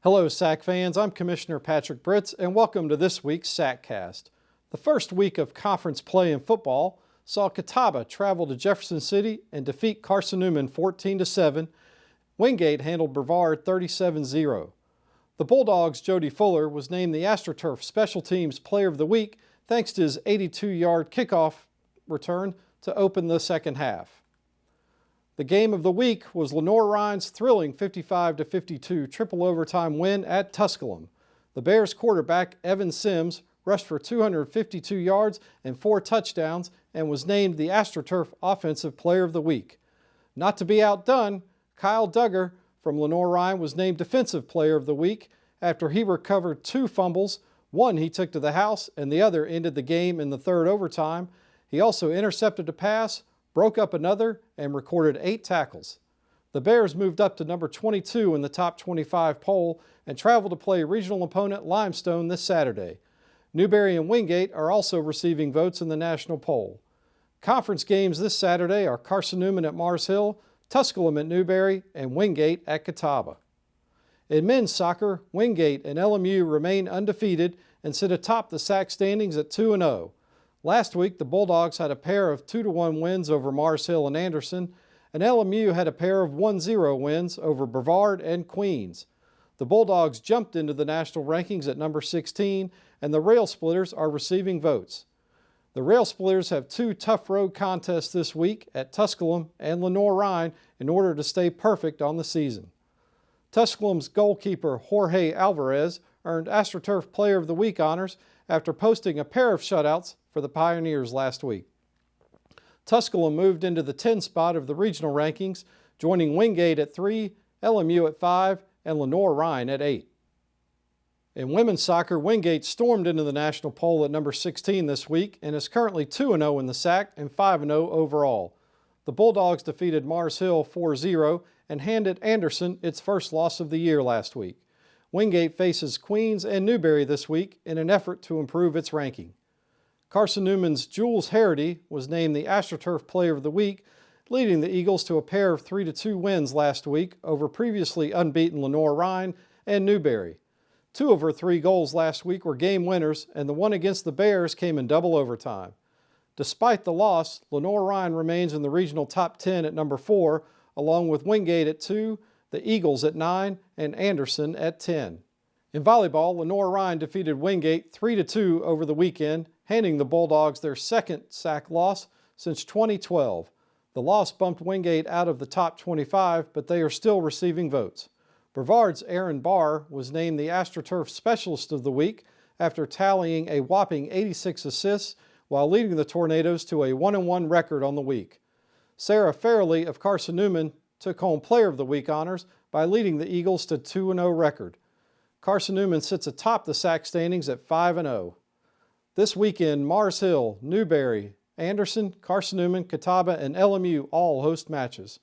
Hello, SAC fans. I'm Commissioner Patrick Britz, and welcome to this week's SACcast. The first week of conference play in football saw Catawba travel to Jefferson City and defeat Carson-Newman 14-7. Wingate handled Brevard 37-0. The Bulldogs' Jody Fuller was named the AstroTurf Special Teams Player of the Week thanks to his 82-yard kickoff return to open the second half. The game of the week was Lenoir-Rhyn's thrilling 55-52 triple overtime win at Tusculum. The Bears quarterback Evan Sims rushed for 252 yards and 4 touchdowns and was named the AstroTurf Offensive Player of the Week. Not to be outdone, Kyle Duggar from Lenoir-Rhyn was named Defensive Player of the Week after he recovered 2 fumbles. One he took to the house and the other ended the game in the third overtime. He also intercepted a pass, broke up another, and recorded 8 tackles. The Bears moved up to number 22 in the top 25 poll and traveled to play regional opponent Limestone this Saturday. Newberry and Wingate are also receiving votes in the national poll. Conference games this Saturday are Carson-Newman at Mars Hill, Tusculum at Newberry, and Wingate at Catawba. In men's soccer, Wingate and LMU remain undefeated and sit atop the SAC standings at 2-0. Last week, the Bulldogs had a pair of 2-1 wins over Mars Hill and Anderson, and LMU had a pair of 1-0 wins over Brevard and Queens. The Bulldogs jumped into the national rankings at number 16, and the Rail Splitters are receiving votes. The Rail Splitters have 2 tough road contests this week at Tusculum and Lenoir-Rhyn in order to stay perfect on the season. Tusculum's goalkeeper Jorge Alvarez earned AstroTurf Player of the Week honors after posting a pair of shutouts for the Pioneers last week. Tusculum moved into the 10 spot of the regional rankings, joining Wingate at 3, LMU at 5, and Lenoir-Rhyn at 8. In women's soccer, Wingate stormed into the national poll at number 16 this week and is currently 2-0 in the SAC and 5-0 overall. The Bulldogs defeated Mars Hill 4-0 and handed Anderson its first loss of the year last week. Wingate faces Queens and Newberry this week in an effort to improve its ranking. Carson-Newman's Jules Harity was named the AstroTurf Player of the Week, leading the Eagles to a pair of 3-2 wins last week over previously unbeaten Lenoir-Rhyn and Newberry. 2 of her 3 goals last week were game winners, and the one against the Bears came in double overtime. Despite the loss, Lenoir-Rhyn remains in the regional top 10 at number 4, along with Wingate at 2, the Eagles at 9, and Anderson at 10. In volleyball, Lenoir-Rhyn defeated Wingate 3-2 over the weekend, handing the Bulldogs their second SAC loss since 2012. The loss bumped Wingate out of the top 25, but they are still receiving votes. Brevard's Aaron Barr was named the AstroTurf Specialist of the Week after tallying a whopping 86 assists while leading the Tornadoes to a 1-1 record on the week. Sarah Fairley of Carson-Newman took home Player of the Week honors by leading the Eagles to 2-0 record. Carson-Newman sits atop the SAC standings at 5-0. This weekend, Mars Hill, Newberry, Anderson, Carson-Newman, Catawba, and LMU all host matches.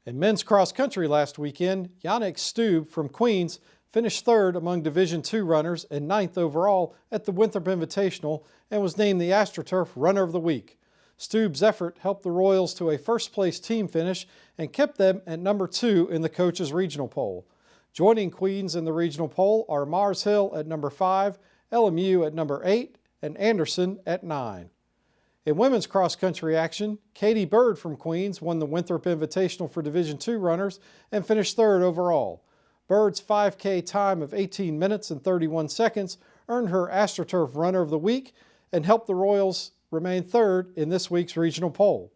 In men's cross country last weekend, Yannick Stube from Queens finished 3rd among Division II runners and 9th overall at the Winthrop Invitational and was named the AstroTurf Runner of the Week. Stube's effort helped the Royals to a first-place team finish and kept them at number 2 in the coaches' regional poll. Joining Queens in the regional poll are Mars Hill at number 5, LMU at number 8, and Anderson at 9. In women's cross-country action, Katie Bird from Queens won the Winthrop Invitational for Division II runners and finished 3rd overall. Bird's 5K time of 18 minutes and 31 seconds earned her AstroTurf Runner of the Week and helped the Royals remain 3rd in this week's regional poll.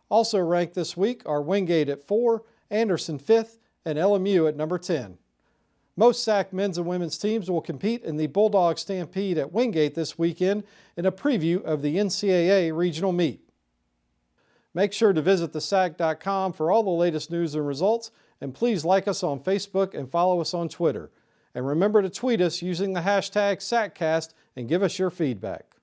Also ranked this week are Wingate at 4, Anderson 5th, and LMU at number 10. Most SAC men's and women's teams will compete in the Bulldog Stampede at Wingate this weekend in a preview of the NCAA regional meet. Make sure to visit thesac.com for all the latest news and results, and please like us on Facebook and follow us on Twitter. And remember to tweet us using the hashtag SACcast and give us your feedback.